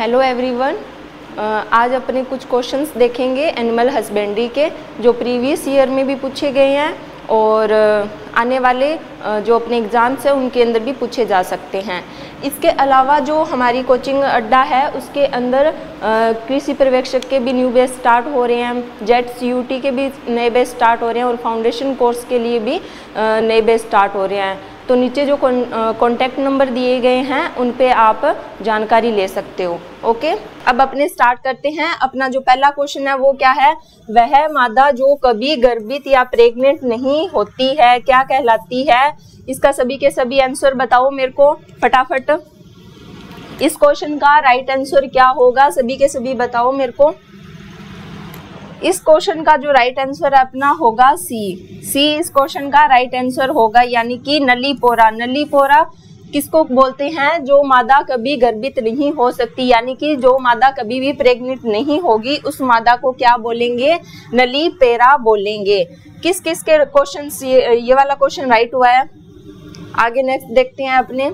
Hello everyone, आज अपने कुछ क्वेश्चंस देखेंगे एनिमल हस्बेंड्री के, जो प्रीवियस ईयर में भी पूछे गए हैं और आने वाले जो अपने एग्ज़ाम्स हैं उनके अंदर भी पूछे जा सकते हैं। इसके अलावा जो हमारी कोचिंग अड्डा है उसके अंदर कृषि पर्यवेक्षक के भी न्यू बैच स्टार्ट हो रहे हैं, जेट CUT के भी नए बैच स्टार्ट हो रहे हैं और फाउंडेशन कोर्स के लिए भी नए बैच स्टार्ट हो रहे हैं। तो नीचे जो कॉन्टैक्ट नंबर दिए गए हैं उन पे आप जानकारी ले सकते हो। ओके, अब अपने स्टार्ट करते हैं। अपना जो पहला क्वेश्चन है वो क्या है? वह मादा जो कभी गर्भित या प्रेग्नेंट नहीं होती है क्या कहलाती है? इसका सभी के सभी आंसर बताओ मेरे को फटाफट। इस क्वेश्चन का राइट आंसर क्या होगा? सभी के सभी बताओ मेरे को। इस क्वेश्चन का जो राइट आंसर है अपना होगा सी। इस क्वेश्चन का राइट आंसर होगा, यानी कि नलीपोरा। नलीपोरा किसको बोलते हैं? जो मादा कभी गर्भित नहीं हो सकती, यानी कि जो मादा कभी भी प्रेग्नेंट नहीं होगी उस मादा को क्या बोलेंगे? नलीपेरा बोलेंगे। किस किस के क्वेश्चन ये वाला क्वेश्चन राइट हुआ है? आगे नेक्स्ट देखते हैं अपने।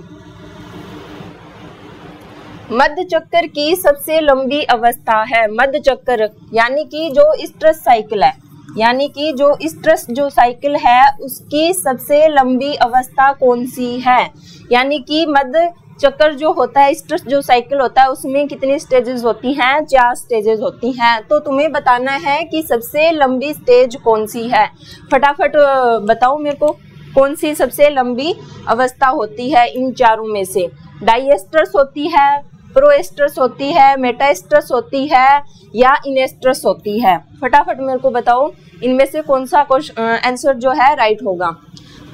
मध्य चक्कर की सबसे लंबी अवस्था है। मध्य चक्कर यानी कि जो स्ट्रेस साइकिल है, यानी कि जो स्ट्रेस जो साइकिल है उसकी सबसे लंबी अवस्था कौन सी है? यानी कि मध्य चक्कर जो होता है, स्ट्रेस जो साइकिल होता है उसमें कितनी स्टेजेस होती हैं? 4 स्टेजेस होती हैं। तो तुम्हें बताना है कि सबसे लंबी स्टेज कौन सी है। फटाफट बताओ मेरे को, कौन सी सबसे लंबी अवस्था होती है इन चारों में से? डाइएस्ट्रस होती है, प्रोएस्ट्रस होती है, मेटाएस्ट्रस होती है या इनेस्ट्रस होती है? फटाफट मेरे को बताओ इनमें से कौन सा आंसर जो है राइट होगा।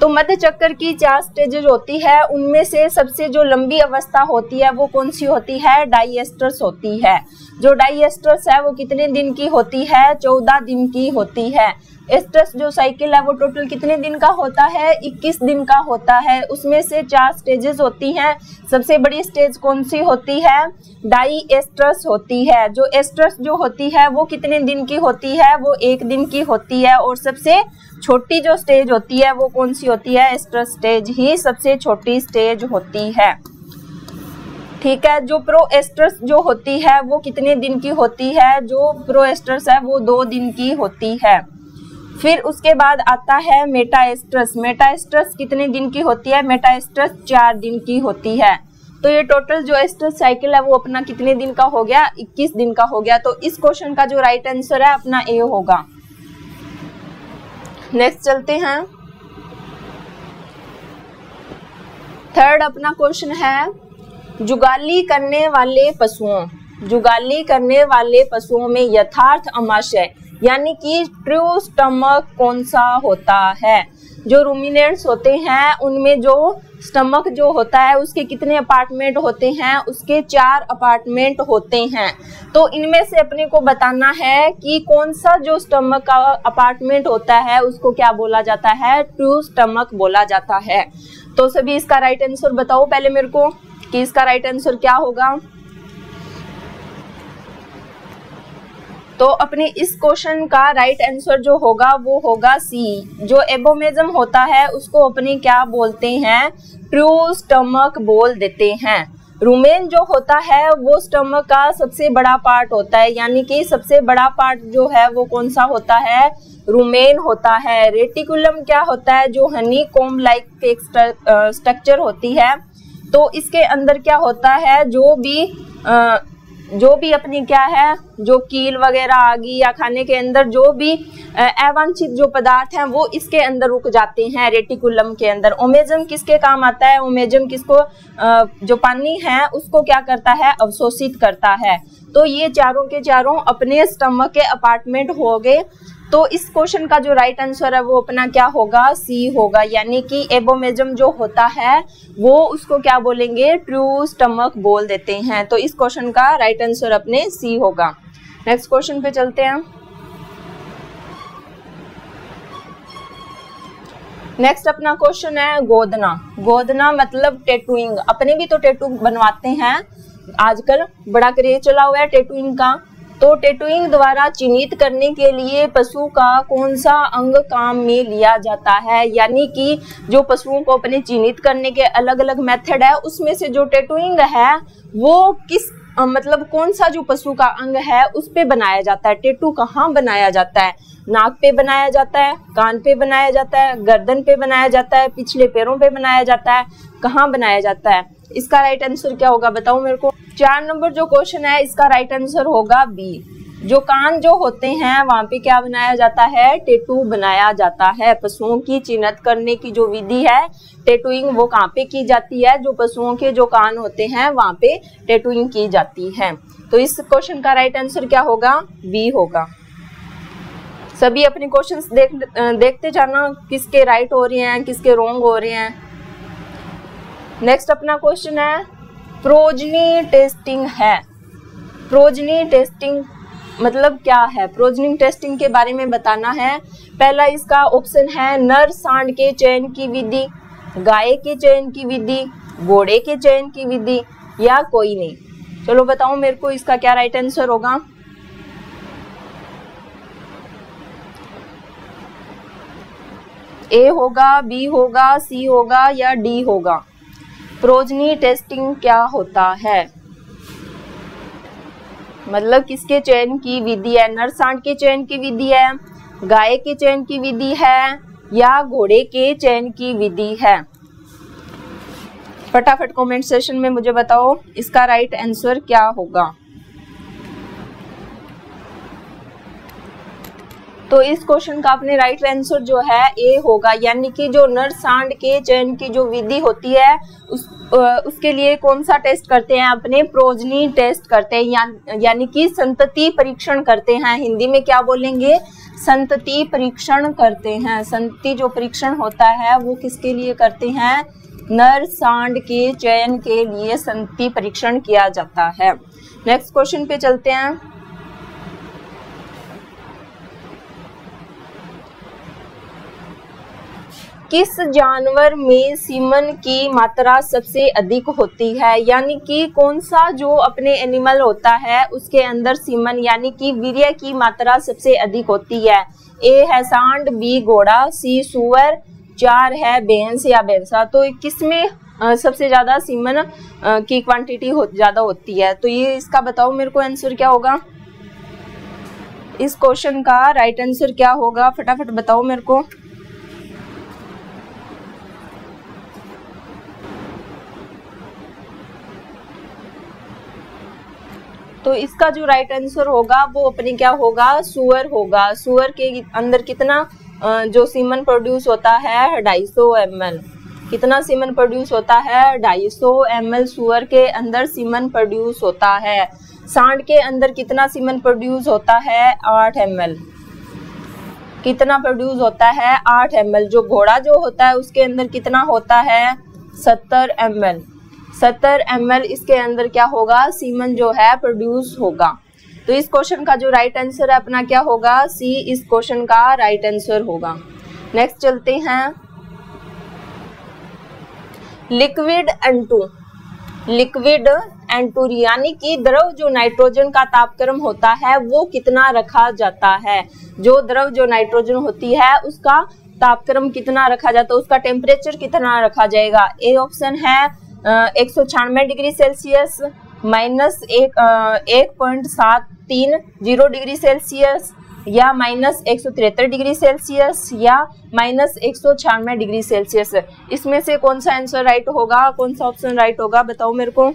तो मध्य चक्कर की 4 स्टेजेज होती है, उनमें से सबसे जो लंबी अवस्था होती है वो कौन सी होती है? डाइएस्ट्रस होती है। जो डाइएस्ट्रस है वो कितने दिन की होती है? 14 दिन की होती है। एस्ट्रस जो साइकिल है वो टोटल कितने दिन का होता है? 21 दिन का होता है। उसमें से 4 स्टेजेस होती हैं। सबसे बड़ी स्टेज कौन सी होती है? डाइएस्ट्रस होती है। जो एस्ट्रस जो होती है वो कितने दिन की होती है? वो 1 दिन की होती है। और सबसे छोटी जो स्टेज होती है वो कौन सी होती है? एस्ट्रस स्टेज ही सबसे छोटी स्टेज होती है। ठीक है। जो प्रोएस्ट्रस जो होती है वो कितने दिन की होती है? जो प्रोएस्ट्रस है वो 2 दिन की होती है। फिर उसके बाद आता है मेटाएस्ट्रस। मेटाएस्ट्रस कितने दिन की होती है? मेटाएस्ट्रस 4 दिन की होती है। तो ये टोटल जो एस्ट्रस साइकिल है वो अपना कितने दिन का हो गया? 21 दिन का हो गया। तो इस क्वेश्चन का जो राइट आंसर है अपना ए होगा। नेक्स्ट चलते हैं। थर्ड अपना क्वेश्चन है, जुगाली करने वाले पशुओं। जुगाली करने वाले पशुओं में यथार्थ आमाशय यानी कि ट्रू स्टमक कौन सा होता है? जो रूमिनेंट्स होते हैं उनमें जो स्टमक जो होता है उसके कितने अपार्टमेंट होते हैं? उसके 4 अपार्टमेंट होते हैं। तो इनमें से अपने को बताना है कि कौन सा जो स्टमक का अपार्टमेंट होता है उसको क्या बोला जाता है? ट्रू स्टमक बोला जाता है। तो सभी इसका राइट आंसर बताओ पहले मेरे को कि इसका राइट आंसर क्या होगा। तो अपने इस क्वेश्चन का राइट आंसर जो होगा वो होगा सी। जो एबोमेजम होता है उसको अपने क्या बोलते हैं? ट्रू स्टमक बोल देते हैं। रूमेन जो होता है वो स्टमक का सबसे बड़ा पार्ट होता है, यानी कि सबसे बड़ा पार्ट जो है वो कौन सा होता है? रूमेन होता है। रेटिकुलम क्या होता है? जो हनी कॉम्ब लाइक एक स्ट्रक्चर होती है। तो इसके अंदर क्या होता है? जो भी अपनी क्या है, जो कील वगैरह आ गई या खाने के अंदर जो भी अवांछित जो पदार्थ हैं वो इसके अंदर रुक जाते हैं रेटिकुलम के अंदर। ओमेजम किसके काम आता है? ओमेजम किसको जो पानी है उसको क्या करता है? अवशोषित करता है। तो ये चारों के चारों अपने स्टमक के अपार्टमेंट हो गए। तो इस क्वेश्चन का जो राइट आंसर है वो अपना क्या होगा? सी होगा। यानी कि एबोमेजम जो होता है वो उसको क्या बोलेंगे? ट्रू स्टमक बोल देते हैं। तो इस क्वेश्चन का राइट आंसर अपने सी होगा। नेक्स्ट क्वेश्चन पे चलते हैं। नेक्स्ट अपना क्वेश्चन है गोदना। गोदना मतलब टैटूइंग। अपने भी तो टैटू बनवाते हैं, आजकल बड़ा क्रेज चला हुआ है टैटूइंग का। तो टैटूइंग द्वारा चिन्हित करने के लिए पशु का कौन सा अंग काम में लिया जाता है? यानी कि जो पशुओं को अपने चिन्हित करने के अलग अलग मेथड है उसमें से जो टैटूइंग है वो किस मतलब कौन सा जो पशु का अंग है उस पे बनाया जाता है। टैटू कहाँ बनाया जाता है? नाक पे बनाया जाता है, कान पे बनाया जाता है, गर्दन पे बनाया जाता है, पिछले पैरों पे बनाया जाता है, कहाँ बनाया जाता है? इसका राइट आंसर क्या होगा बताओ मेरे को। 4 नंबर जो क्वेश्चन है इसका राइट आंसर होगा बी। जो कान जो होते हैं वहां पे क्या बनाया जाता है? टैटू बनाया जाता है। पशुओं की चिन्हित करने की जो विधि है टैटूइंग वो कहाँ पे की जाती है? जो पशुओं के जो कान होते हैं वहां पे टैटूइंग की जाती है। तो इस क्वेश्चन का राइट आंसर क्या होगा? बी होगा। सभी अपने क्वेश्चंस देखते जाना किसके राइट हो रहे हैं किसके रॉन्ग हो रहे हैं। नेक्स्ट अपना क्वेश्चन है प्रोजनी टेस्टिंग है। प्रोजनी टेस्टिंग मतलब क्या है? प्रोजनी टेस्टिंग के बारे में बताना है। पहला इसका ऑप्शन है नर सांड के चयन की विधि, गाय के चयन की विधि, घोड़े के चयन की विधि या कोई नहीं। चलो बताओ मेरे को इसका क्या राइट आंसर होगा। ए होगा, बी होगा, सी होगा या डी होगा? प्रोजनी टेस्टिंग क्या होता है? मतलब किसके चयन की विधि है? नर सांड के चयन की विधि है, गाय के चयन की विधि है या घोड़े के चयन की विधि है? फटाफट कमेंट सेशन में मुझे बताओ इसका राइट आंसर क्या होगा। तो इस क्वेश्चन का अपने राइट आंसर जो है ए होगा, यानी कि जो नर सांड के चयन की जो विधि होती है उसके लिए कौन सा टेस्ट करते हैं? अपने प्रोजनी टेस्ट करते हैं, यानी कि संतति परीक्षण करते हैं। हिंदी में क्या बोलेंगे? संतति परीक्षण करते हैं। संतति जो परीक्षण होता है वो किसके लिए करते हैं? नर सांड के चयन के लिए संतति परीक्षण किया जाता है। नेक्स्ट क्वेश्चन पे चलते हैं। किस जानवर में सीमन की मात्रा सबसे अधिक होती है? यानी कि कौन सा जो अपने एनिमल होता है उसके अंदर सीमन यानी कि वीर्य की मात्रा सबसे अधिक होती है? ए है सांड, बी घोड़ा, सी सूअर, 4 है भैंस या भैंसा। तो किसमें सबसे ज्यादा सीमन की क्वांटिटी ज्यादा होती है? तो ये इसका बताओ मेरे को आंसर क्या होगा। इस क्वेश्चन का राइट आंसर क्या होगा फटाफट बताओ मेरे को। तो इसका जो राइट आंसर होगा वो अपने क्या होगा? सूअर होगा। सूअर के अंदर कितना जो सीमन प्रोड्यूस होता है? 250 ml। कितना सीमन प्रोड्यूस होता है? 250 ml सूअर के अंदर सीमन प्रोड्यूस होता है। सांड के अंदर कितना सीमन प्रोड्यूस होता है? 8 ml। कितना प्रोड्यूस होता है? 8 ml। जो घोड़ा जो होता है उसके अंदर कितना होता है? 70 ml। 70 ml इसके अंदर क्या होगा? सीमन जो है प्रोड्यूस होगा। तो इस क्वेश्चन का जो राइट आंसर है अपना क्या होगा? सी इस क्वेश्चन का राइट आंसर होगा। नेक्स्ट चलते हैं। Liquid N2। लिक्विड N2 यानी कि द्रव जो नाइट्रोजन का तापक्रम होता है वो कितना रखा जाता है? जो द्रव जो नाइट्रोजन होती है उसका तापक्रम कितना रखा जाता है? उसका टेम्परेचर कितना रखा जाएगा? ए ऑप्शन है 196 डिग्री सेल्सियस, -1.730 डिग्री सेल्सियस या -173 डिग्री सेल्सियस या -196 डिग्री सेल्सियस। इसमें से कौन सा आंसर राइट होगा? कौन सा ऑप्शन राइट होगा बताओ मेरे को।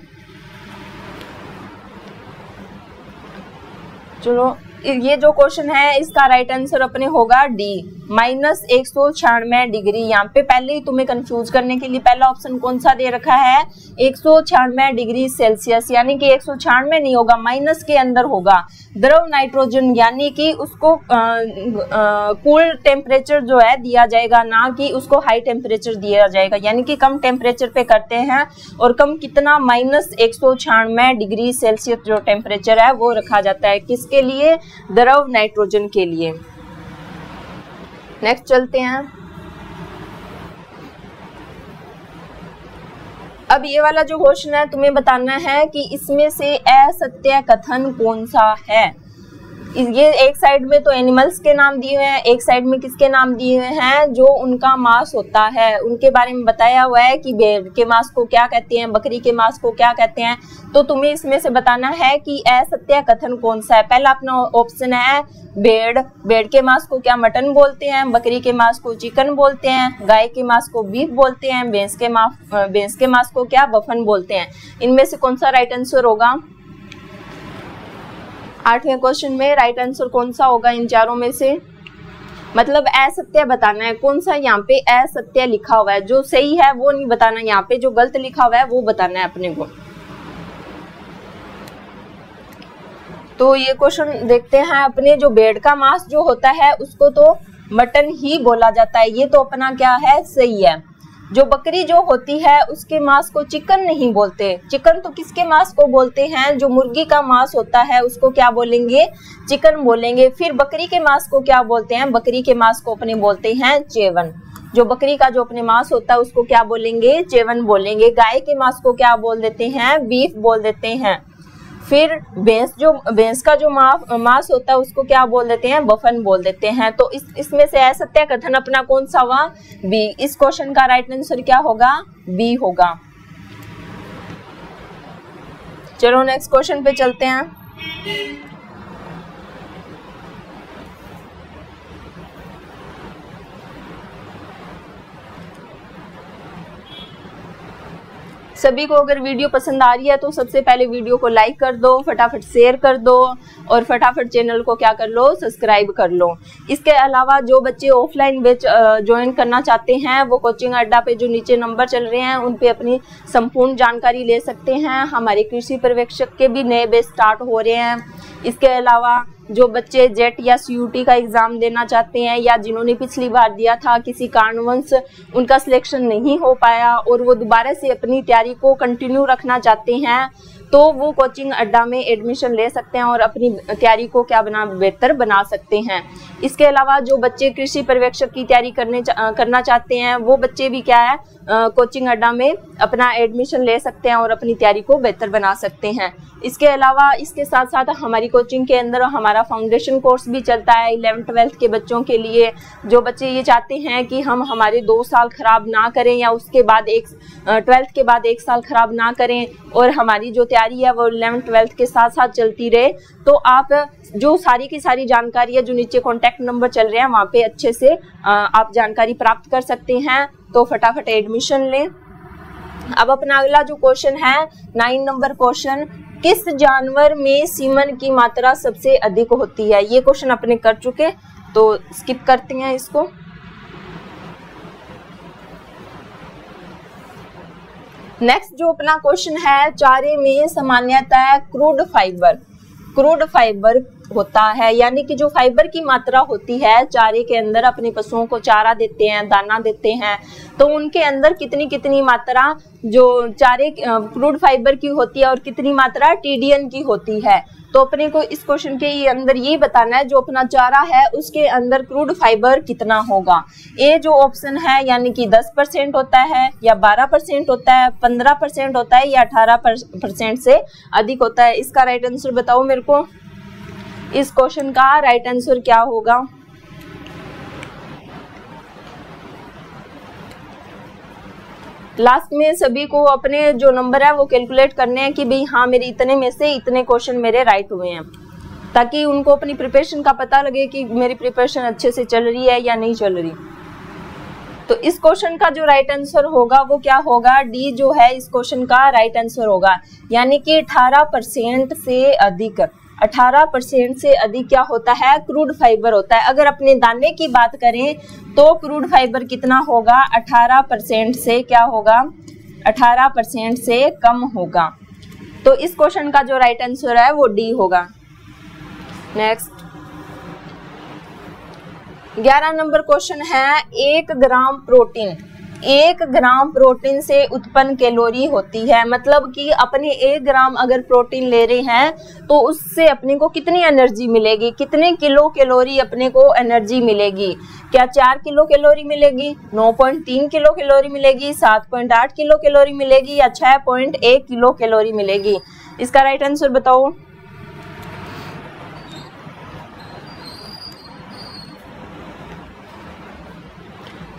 चलो ये जो क्वेश्चन है इसका राइट आंसर अपने होगा डी, -196 डिग्री। यहाँ पे पहले ही तुम्हें कंफ्यूज करने के लिए पहला ऑप्शन कौन सा दे रखा है? 196 डिग्री सेल्सियस, यानी कि 196 नहीं होगा, माइनस के अंदर होगा। द्रव नाइट्रोजन यानी कि उसको कूल टेम्परेचर जो है दिया जाएगा, ना कि उसको हाई टेम्परेचर दिया जाएगा, यानी कि कम टेम्परेचर पे करते हैं। और कम कितना? -196 डिग्री सेल्सियस जो टेम्परेचर है वो रखा जाता है। किसके लिए? द्रव नाइट्रोजन के लिए। नेक्स्ट चलते हैं। अब ये वाला जो क्वेश्चन है तुम्हें बताना है कि इसमें से असत्य कथन कौन सा है। ये एक साइड में तो एनिमल्स के नाम दिए हुए हैं, एक साइड में किसके नाम दिए हुए हैं, जो उनका मांस होता है उनके बारे में बताया हुआ है कि भेड़ के मांस को क्या कहते हैं, बकरी के मांस को क्या कहते हैं। तो तुम्हें इसमें से बताना है कि असत्य कथन कौन सा है। पहला अपना ऑप्शन है भेड़ के मांस को क्या मटन बोलते हैं, बकरी के मांस को चिकन बोलते हैं, गाय के मांस को बीफ बोलते हैं, भैंस के मांस को क्या बफन बोलते हैं। इनमें से कौन सा राइट आंसर होगा? 8वें क्वेश्चन में राइट आंसर कौन सा होगा इन चारों में से? मतलब असत्य बताना है, कौन सा यहाँ पे असत्य लिखा हुआ है, जो सही है वो नहीं बताना, यहाँ पे जो गलत लिखा हुआ है वो बताना है अपने को। तो ये क्वेश्चन देखते हैं अपने। जो भेड़ का मांस जो होता है उसको तो मटन ही बोला जाता है, ये तो अपना क्या है, सही है। जो बकरी जो होती है उसके मांस को चिकन नहीं बोलते। चिकन तो किसके मांस को बोलते हैं, जो मुर्गी का मांस होता है उसको क्या बोलेंगे, चिकन बोलेंगे। फिर बकरी के मांस को क्या बोलते हैं, बकरी के मांस को अपने बोलते हैं चेवन। जो बकरी का जो अपने मांस होता है उसको क्या बोलेंगे, चेवन बोलेंगे। गाय के मांस को क्या बोल देते हैं, बीफ बोल देते हैं। फिर भैंस का जो मांस होता है उसको क्या बोल देते हैं, बफन बोल देते हैं। तो इसमें से असत्य कथन अपना कौन सा हुआ, बी। इस क्वेश्चन का राइट आंसर क्या होगा, बी होगा। चलो नेक्स्ट क्वेश्चन पे चलते हैं। सभी को अगर वीडियो पसंद आ रही है तो सबसे पहले वीडियो को लाइक कर दो, फटाफट शेयर कर दो और फटाफट चैनल को क्या कर लो, सब्सक्राइब कर लो। इसके अलावा जो बच्चे ऑफलाइन बैच ज्वाइन करना चाहते हैं वो कोचिंग अड्डा पे जो नीचे नंबर चल रहे हैं उन पे अपनी संपूर्ण जानकारी ले सकते हैं। हमारे कृषि पर्यवेक्षक के भी नए बैच स्टार्ट हो रहे हैं। इसके अलावा जो बच्चे जेट या सीयूटी का एग्जाम देना चाहते हैं या जिन्होंने पिछली बार दिया था, किसी कारणवश उनका सिलेक्शन नहीं हो पाया और वो दोबारा से अपनी तैयारी को कंटिन्यू रखना चाहते हैं, तो वो कोचिंग अड्डा में एडमिशन ले सकते हैं और अपनी तैयारी को क्या बेहतर बना सकते हैं। इसके अलावा जो बच्चे कृषि पर्यवेक्षक की तैयारी करना चाहते हैं वो बच्चे भी क्या है, कोचिंग अड्डा में अपना एडमिशन ले सकते हैं और अपनी तैयारी को बेहतर बना सकते हैं। इसके अलावा इसके साथ साथ हमारी कोचिंग के अंदर हमारा फाउंडेशन कोर्स भी चलता है 11th-12th के बच्चों के लिए। जो बच्चे ये चाहते हैं कि हम हमारे 2 साल खराब ना करें या उसके बाद 12th के बाद 1 साल खराब ना करें और हमारी जो तैयारी है वो 11th-12th के साथ साथ चलती रहे, तो आप जो सारी की सारी जानकारी है जो नीचे कॉन्टैक्ट नंबर चल रहे हैं वहाँ पे अच्छे से आप जानकारी प्राप्त कर सकते हैं। तो फटाफट एडमिशन लें। अब अपना अगला जो क्वेश्चन है 9 नंबर क्वेश्चन, किस जानवर में सीमन की मात्रा सबसे अधिक होती है। ये क्वेश्चन अपने कर चुके तो स्किप करते हैं इसको। नेक्स्ट जो अपना क्वेश्चन है, चारे में सामान्यतः क्रूड फाइबर होता है, यानी कि जो फाइबर की मात्रा होती है चारे के अंदर, अपने पशुओं को चारा देते हैं, दाना देते हैं, तो उनके अंदर कितनी मात्रा जो चारे क्रूड फाइबर की होती है और कितनी मात्रा टीडीएन की होती है। तो अपने को इस क्वेश्चन के अंदर ये बताना है जो अपना चारा है उसके अंदर क्रूड फाइबर कितना होगा। ए जो ऑप्शन है यानी कि 10% होता है या 12% होता है, 15% होता है या 18% से अधिक होता है। इसका राइट आंसर बताओ मेरे को। इस क्वेश्चन का राइट आंसर क्या होगा। लास्ट में सभी को अपने जो नंबर है वो कैलकुलेट करने हैं कि भाई हाँ मेरे इतने में से इतने क्वेश्चन मेरे राइट हुए हैं, ताकि उनको अपनी प्रिपरेशन का पता लगे कि मेरी प्रिपरेशन अच्छे से चल रही है या नहीं चल रही। तो इस क्वेश्चन का जो राइट आंसर होगा वो क्या होगा, डी जो है इस क्वेश्चन का राइट आंसर होगा, यानी कि 18% से अधिक। 18% से अधिक क्या होता है, क्रूड फाइबर होता है। अगर अपने दाने की बात करें तो क्रूड फाइबर कितना होगा, 18% से क्या होगा, 18% से कम होगा। तो इस क्वेश्चन का जो राइट आंसर है वो डी होगा। नेक्स्ट 11 नंबर क्वेश्चन है, 1 ग्राम प्रोटीन से उत्पन्न कैलोरी होती है। मतलब कि अपने 1 ग्राम अगर प्रोटीन ले रहे हैं तो उससे अपने को कितनी एनर्जी मिलेगी, कितने किलो कैलोरी अपने को एनर्जी मिलेगी। क्या 4 किलो कैलोरी मिलेगी, 9.3 किलो कैलोरी मिलेगी, 7.8 किलो कैलोरी मिलेगी या 6.1 किलो कैलोरी मिलेगी। इसका राइट आंसर बताओ।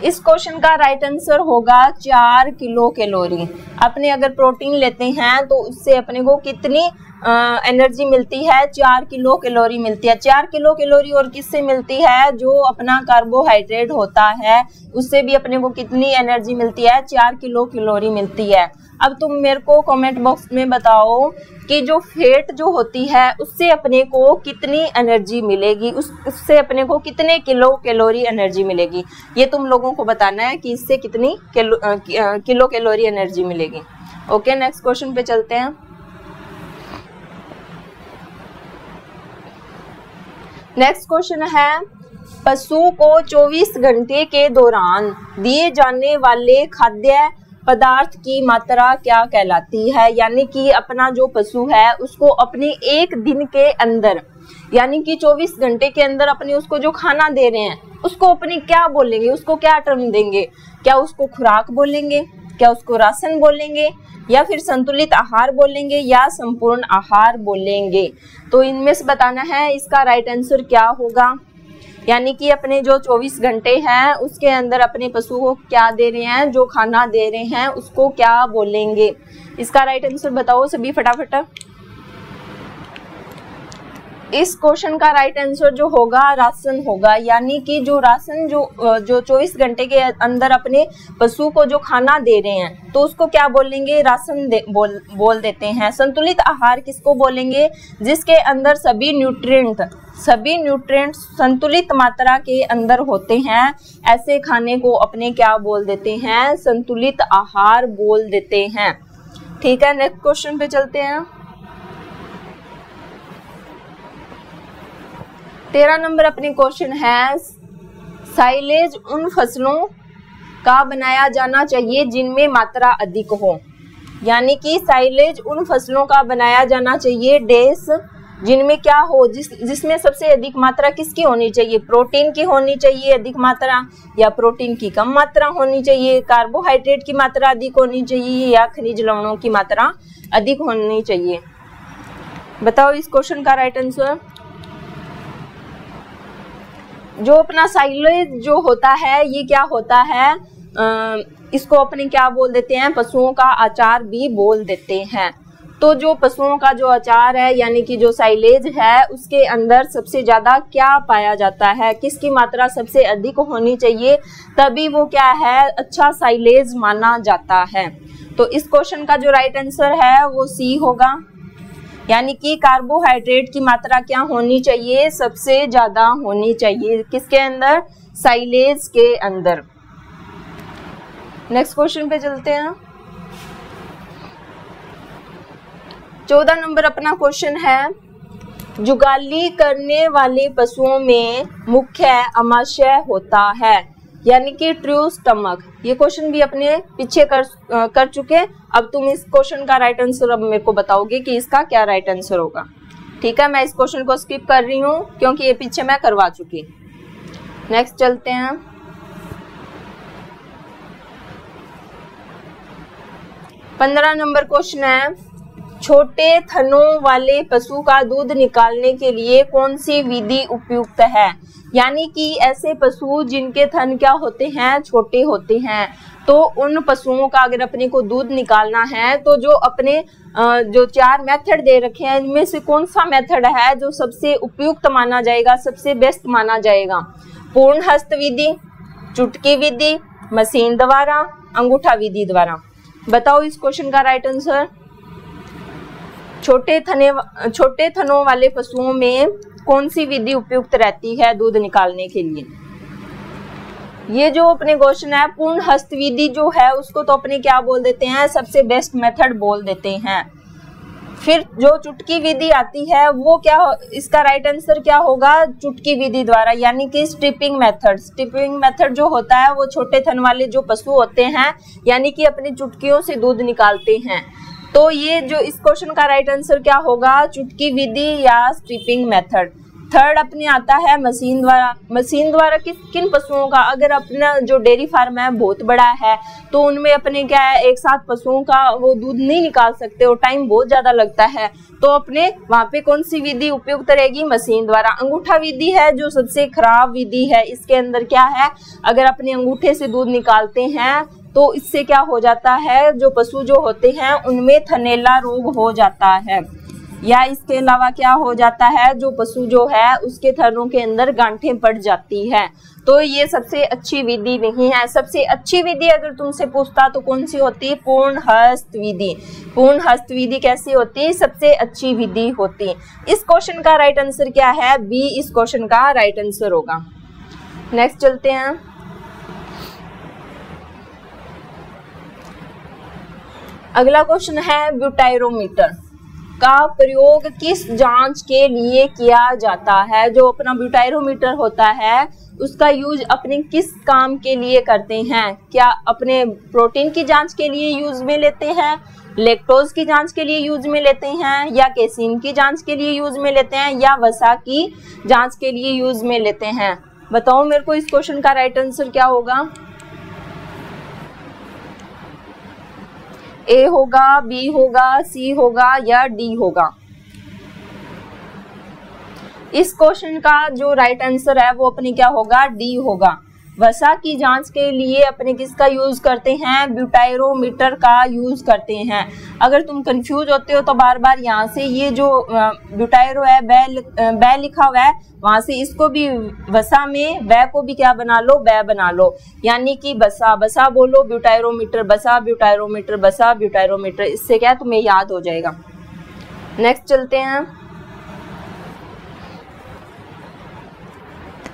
इस क्वेश्चन का राइट आंसर होगा 4 किलो कैलोरी। अपने अगर प्रोटीन लेते हैं तो उससे अपने को कितनी एनर्जी मिलती है? 4 किलो कैलोरी मिलती है। 4 किलो कैलोरी और किससे मिलती है? जो अपना कार्बोहाइड्रेट होता है उससे भी अपने को कितनी एनर्जी मिलती है? 4 किलो कैलोरी मिलती है। अब तुम मेरे को कमेंट बॉक्स में बताओ कि जो फैट जो होती है उससे अपने को कितनी एनर्जी मिलेगी, उससे अपने को कितने किलो कैलोरी एनर्जी मिलेगी। ये तुम लोगों को बताना है कि इससे कितनी किलो कैलोरी एनर्जी मिलेगी। ओके, नेक्स्ट क्वेश्चन पे चलते हैं। नेक्स्ट क्वेश्चन है, पशु को 24 घंटे के दौरान दिए जाने वाले खाद्य पदार्थ की मात्रा क्या कहलाती है? यानी कि अपना जो पशु है उसको अपने एक दिन के अंदर, यानी कि 24 घंटे के अंदर अपने उसको जो खाना दे रहे हैं उसको अपनी क्या बोलेंगे, उसको क्या टर्म देंगे? क्या उसको खुराक बोलेंगे, क्या उसको राशन बोलेंगे, या फिर संतुलित आहार बोलेंगे, या संपूर्ण आहार बोलेंगे? तो इनमें से बताना है इसका राइट आंसर क्या होगा। यानी कि अपने जो 24 घंटे हैं उसके अंदर अपने पशु को क्या दे रहे हैं, जो खाना दे रहे हैं उसको क्या बोलेंगे? इसका राइट आंसर बताओ सभी फटाफट। इस क्वेश्चन का राइट आंसर जो होगा राशन होगा। यानी कि जो राशन जो 24 घंटे के अंदर अपने पशु को जो खाना दे रहे हैं तो उसको क्या बोलेंगे? राशन बोल देते हैं। संतुलित आहार किसको बोलेंगे? जिसके अंदर सभी न्यूट्रिएंट संतुलित मात्रा के अंदर होते हैं, ऐसे खाने को अपने क्या बोल देते हैं? संतुलित आहार बोल देते हैं। ठीक है, नेक्स्ट क्वेश्चन पे चलते हैं। 13 नंबर अपने क्वेश्चन है, साइलेज उन फसलों का बनाया जाना चाहिए जिनमें मात्रा अधिक हो। यानी कि साइलेज उन फसलों का बनाया जाना चाहिए डेस, जिनमें क्या हो, जिसमें सबसे अधिक मात्रा किसकी होनी चाहिए? प्रोटीन की होनी चाहिए अधिक मात्रा, या प्रोटीन की कम मात्रा होनी चाहिए, कार्बोहाइड्रेट की मात्रा अधिक होनी चाहिए, या खनिज लवणों की मात्रा अधिक होनी चाहिए? बताओ इस क्वेश्चन का राइट आंसर। जो अपना साइलेज जो होता है ये क्या होता है, इसको अपने क्या बोल देते हैं? पशुओं का आचार भी बोल देते हैं। तो जो पशुओं का जो आचार है यानी कि जो साइलेज है उसके अंदर सबसे ज्यादा क्या पाया जाता है? किसकी मात्रा सबसे अधिक होनी चाहिए? तभी वो क्या है, अच्छा साइलेज माना जाता है। तो इस क्वेश्चन का जो राइट आंसर है वो सी होगा। यानी कि कार्बोहाइड्रेट की मात्रा क्या होनी चाहिए? सबसे ज्यादा होनी चाहिए। किसके अंदर? साइलेज के अंदर। नेक्स्ट क्वेश्चन पे चलते हैं। 14 नंबर अपना क्वेश्चन है, जुगाली करने वाले पशुओं में मुख्य आमाशय होता है, यानी कि ट्रू स्टमक। ये क्वेश्चन भी अपने पीछे कर चुके। अब तुम इस क्वेश्चन का राइट आंसर अब मेरे को बताओगे कि इसका क्या राइट आंसर होगा। ठीक है, मैं इस क्वेश्चन को स्किप कर रही हूँ क्योंकि ये पीछे मैं करवा चुकी। नेक्स्ट चलते हैं। 15 नंबर क्वेश्चन है, छोटे थनों वाले पशु का दूध निकालने के लिए कौन सी विधि उपयुक्त है? यानी कि ऐसे पशु जिनके थन क्या होते हैं? छोटे होते हैं। तो उन पशुओं का अगर अपने को दूध निकालना है तो जो अपने जो 4 मेथड दे रखे हैं इनमें से कौन सा मेथड है जो सबसे उपयुक्त माना जाएगा, सबसे बेस्ट माना जाएगा? पूर्ण हस्त विधि, चुटकी विधि, मशीन द्वारा, अंगूठा विधि द्वारा? बताओ इस क्वेश्चन का राइट आंसर। छोटे थनों वाले पशुओं में कौन सी विधि उपयुक्त रहती है दूध निकालने के लिए? ये जो अपने क्वेश्चन है पूर्ण हस्त विधि जो है उसको तो अपने क्या बोल देते हैं? सबसे बेस्ट मेथड बोल देते हैं। फिर जो चुटकी विधि आती है वो क्या, इसका राइट आंसर क्या होगा? चुटकी विधि द्वारा, यानी कि स्ट्रिपिंग मेथड। स्ट्रिपिंग मेथड जो होता है वो छोटे थन वाले जो पशु होते हैं यानी कि अपनी चुटकियों से दूध निकालते हैं। तो ये जो इस क्वेश्चन का राइट आंसर क्या होगा? चुटकी विधि या स्ट्रिपिंग मेथड। थर्ड अपने आता है मशीन द्वारा। मशीन द्वारा किन पशुओं का, अगर अपना जो डेयरी फार्म है बहुत बड़ा है तो उनमें अपने क्या है एक साथ पशुओं का वो दूध नहीं निकाल सकते और टाइम बहुत ज्यादा लगता है, तो अपने वहां पे कौन सी विधि उपयुक्त रहेगी, मशीन द्वारा। अंगूठा विधि है जो सबसे खराब विधि है, इसके अंदर क्या है अगर अपने अंगूठे से दूध निकालते हैं तो इससे क्या हो जाता है, जो पशु जो होते हैं उनमें थनैला रोग हो जाता है, या इसके अलावा क्या हो जाता है, जो पशु जो है उसके थनों के अंदर गांठें पड़ जाती है। तो ये सबसे अच्छी विधि नहीं है। सबसे अच्छी विधि अगर तुमसे पूछता तो कौन सी होती है, पूर्ण हस्त विधि। पूर्ण हस्त विधि कैसी होती है, सबसे अच्छी विधि होती है। इस क्वेश्चन का राइट आंसर क्या है, बी इस क्वेश्चन का राइट आंसर होगा। नेक्स्ट चलते हैं। अगला क्वेश्चन है ब्यूटाइरोमीटर का प्रयोग किस जांच के लिए किया जाता है। जो अपना ब्यूटाइरोमीटर होता है उसका यूज अपने किस काम के लिए करते हैं, क्या अपने प्रोटीन की जांच के लिए यूज में लेते हैं, लैक्टोज की जांच के लिए यूज में लेते हैं, या केसीन की जांच के लिए यूज में लेते हैं, या वसा की जांच के लिए यूज में लेते हैं। बताओ मेरे को इस क्वेश्चन का राइट आंसर क्या होगा। ए होगा, बी होगा, सी होगा या डी होगा। इस क्वेश्चन का जो राइट आंसर है वो अपने क्या होगा, डी होगा। वसा की जांच के लिए अपने किसका यूज करते हैं, ब्यूटाइरोमीटर का यूज करते हैं। अगर तुम कंफ्यूज होते हो तो बार बार यहाँ से ये जो ब्यूटाइरो है बै लिखा हुआ है वहां से इसको भी वसा में बै को भी क्या बना लो, बै बना लो, यानी कि बसा बसा बोलो, ब्यूटाइरोमीटर बसा, ब्यूटाइरोमीटर बसा, ब्यूटाइरोमीटर, इससे क्या तुम्हें याद हो जाएगा। नेक्स्ट चलते हैं।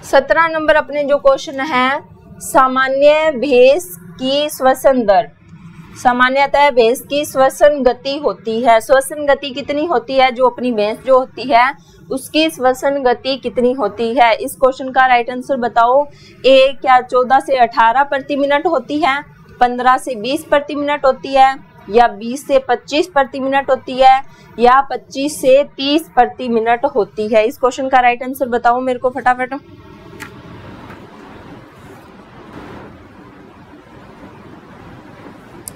17 नंबर अपने जो क्वेश्चन है, सामान्य भैंस की श्वसन दर। सामान्यतः भैंस की श्वसन गति होती है, श्वसन गति कितनी होती है, जो अपनी भैंस जो होती है उसकी श्वसन गति कितनी होती है। इस क्वेश्चन का राइट आंसर बताओ। ए क्या 14 से 18 प्रति मिनट होती है, 15 से 20 प्रति मिनट होती है, या 20 से 25 प्रति मिनट होती है, या 25 से 30 प्रति मिनट होती है। इस क्वेश्चन का राइट आंसर बताओ मेरे को फटाफट।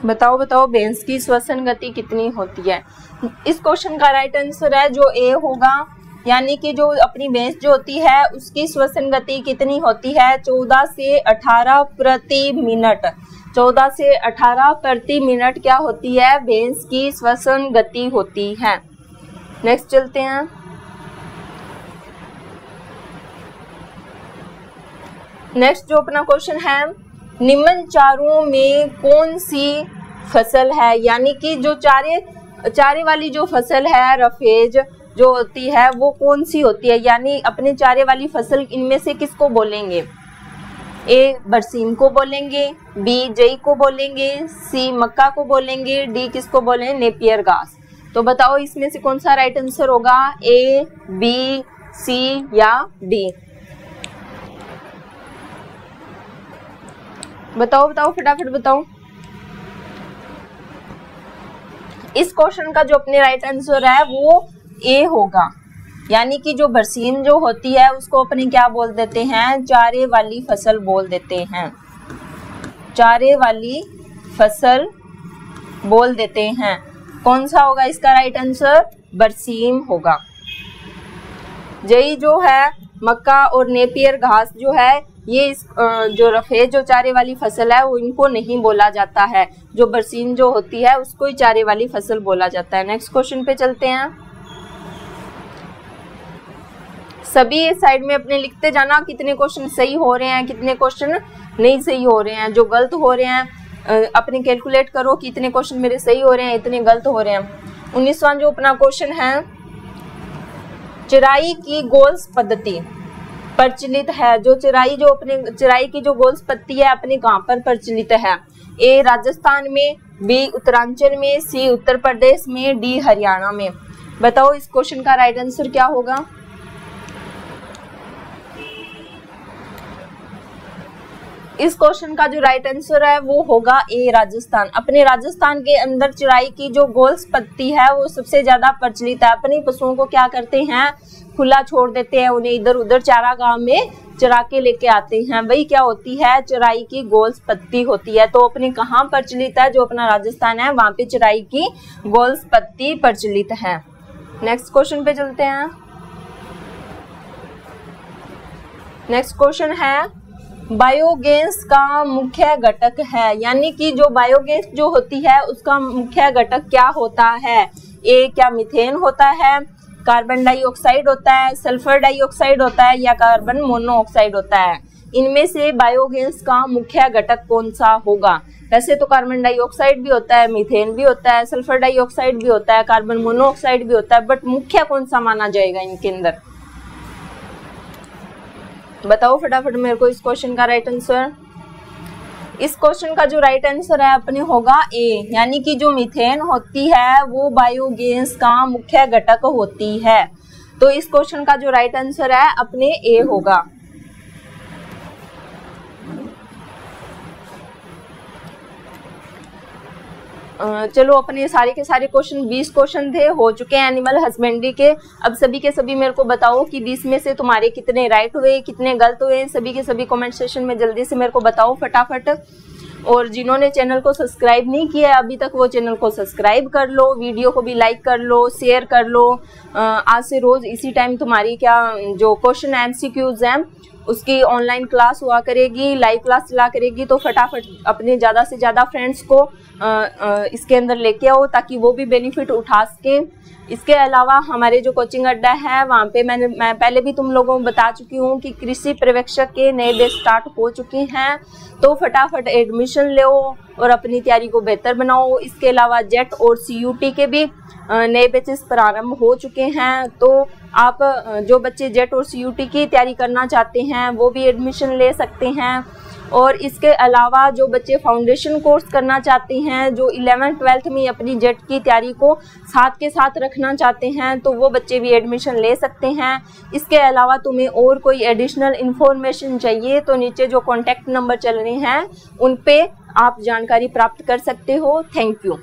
बताओ बताओ भैंस की श्वसन गति कितनी होती है। इस क्वेश्चन का राइट आंसर है जो ए होगा, यानी कि जो अपनी भैंस जो होती है उसकी श्वसन गति कितनी होती है, 14 से 18 प्रति मिनट। 14 से 18 प्रति मिनट क्या होती है, भैंस की श्वसन गति होती है। नेक्स्ट चलते हैं। नेक्स्ट जो अपना क्वेश्चन है, निम्न चारों में कौन सी फसल है, यानी कि जो चारे वाली जो फसल है, रफेज जो होती है वो कौन सी होती है, यानी अपने चारे वाली फसल इनमें से किसको बोलेंगे। ए बरसीम को बोलेंगे, बी जई को बोलेंगे, सी मक्का को बोलेंगे, डी किसको बोलेंगे, नेपियर घास। तो बताओ इसमें से कौन सा राइट आंसर होगा, ए बी सी या डी। बताओ बताओ फटाफट बताओ। इस क्वेश्चन का जो अपने राइट आंसर है वो ए होगा, यानी कि जो बरसीम जो होती है उसको अपने क्या बोल देते हैं, चारे वाली फसल बोल देते हैं, चारे वाली फसल बोल देते हैं। कौन सा होगा इसका राइट आंसर, बरसीम होगा। जई जो है मक्का और नेपियर घास जो है ये जो रफेज जो चारे वाली फसल है वो इनको नहीं बोला जाता है, जो बरसीम जो होती है उसको ही चारे वाली फसल बोला जाता है। नेक्स्ट क्वेश्चन पे चलते हैं। सभी साइड में अपने लिखते जाना कितने क्वेश्चन सही हो रहे हैं, कितने क्वेश्चन नहीं सही हो रहे हैं। जो गलत हो रहे हैं अपने कैलकुलेट करो कि इतने क्वेश्चन मेरे सही हो रहे हैं, इतने गलत हो रहे हैं। 19वां जो अपना क्वेश्चन है, चिराई की गोल्स पद्धति प्रचलित है। जो चिराई की जो गोल्स पद्धति है अपने कहाँ पर प्रचलित है, ए राजस्थान में, बी उत्तरांचल में, सी उत्तर प्रदेश में, डी हरियाणा में। बताओ इस क्वेश्चन का राइट आंसर क्या होगा। इस क्वेश्चन का जो राइट आंसर है वो होगा ए राजस्थान। अपने राजस्थान के अंदर चिराई की जो गोल्स पद्धति है वो सबसे ज्यादा प्रचलित है। अपने पशुओं को क्या करते हैं, खुला छोड़ देते हैं, उन्हें इधर उधर चारागाह में चरा के लेके आते हैं, वही क्या होती है, चराई की गोल्सपत्ती होती है। तो अपने कहाँ प्रचलित है, जो अपना राजस्थान है वहां पे चराई की गोल्सपत्ती प्रचलित है। नेक्स्ट क्वेश्चन पे चलते हैं। नेक्स्ट क्वेश्चन है बायोगैस का मुख्य घटक है, यानी कि जो बायोगैस जो होती है उसका मुख्य घटक क्या होता है। ए, क्या मीथेन होता है, कार्बन डाइऑक्साइड होता है, सल्फर डाइऑक्साइड होता है, या कार्बन मोनोऑक्साइड होता है। इनमें से बायोगैस का मुख्य घटक कौन सा होगा। वैसे तो कार्बन डाइऑक्साइड भी होता है, मीथेन भी होता है, सल्फर डाइऑक्साइड भी होता है, कार्बन मोनोऑक्साइड भी होता है, बट मुख्य कौन सा माना जाएगा इनके अंदर, बताओ फटाफट मेरे को इस क्वेश्चन का राइट आंसर। इस क्वेश्चन का जो राइट आंसर है अपने होगा ए, यानी कि जो मीथेन होती है वो बायोगैस का मुख्य घटक होती है। तो इस क्वेश्चन का जो राइट आंसर है अपने ए होगा। चलो अपने सारे के सारे क्वेश्चन 20 क्वेश्चन थे, हो चुके हैं एनिमल हस्बेंड्री के। अब सभी के सभी मेरे को बताओ कि 20 में से तुम्हारे कितने राइट हुए, कितने गलत हुए। सभी के सभी कमेंट सेक्शन में जल्दी से मेरे को बताओ फटाफट। और जिन्होंने चैनल को सब्सक्राइब नहीं किया अभी तक वो चैनल को सब्सक्राइब कर लो, वीडियो को भी लाइक कर लो, शेयर कर लो। आज से रोज इसी टाइम तुम्हारी क्या जो क्वेश्चन MCQs हैं उसकी ऑनलाइन क्लास हुआ करेगी, लाइव क्लास चला करेगी। तो फटाफट अपने ज़्यादा से ज़्यादा फ्रेंड्स को इसके अंदर लेके आओ ताकि वो भी बेनिफिट उठा सके। इसके अलावा हमारे जो कोचिंग अड्डा है वहाँ पे मैं पहले भी तुम लोगों को बता चुकी हूँ कि कृषि पर्यवेक्षक के नए बैच स्टार्ट हो चुके हैं, तो फटाफट एडमिशन लो और अपनी तैयारी को बेहतर बनाओ। इसके अलावा जेट और CUT के भी नए बैचेस प्रारंभ हो चुके हैं, तो आप जो बच्चे जेट और CUT की तैयारी करना चाहते हैं वो भी एडमिशन ले सकते हैं। और इसके अलावा जो बच्चे फाउंडेशन कोर्स करना चाहते हैं, जो 11th-12th में अपनी जेट की तैयारी को साथ के साथ रखना चाहते हैं, तो वो बच्चे भी एडमिशन ले सकते हैं। इसके अलावा तुम्हें और कोई एडिशनल इन्फॉर्मेशन चाहिए तो नीचे जो कॉन्टैक्ट नंबर चल रहे हैं उन पे आप जानकारी प्राप्त कर सकते हो। Thank you.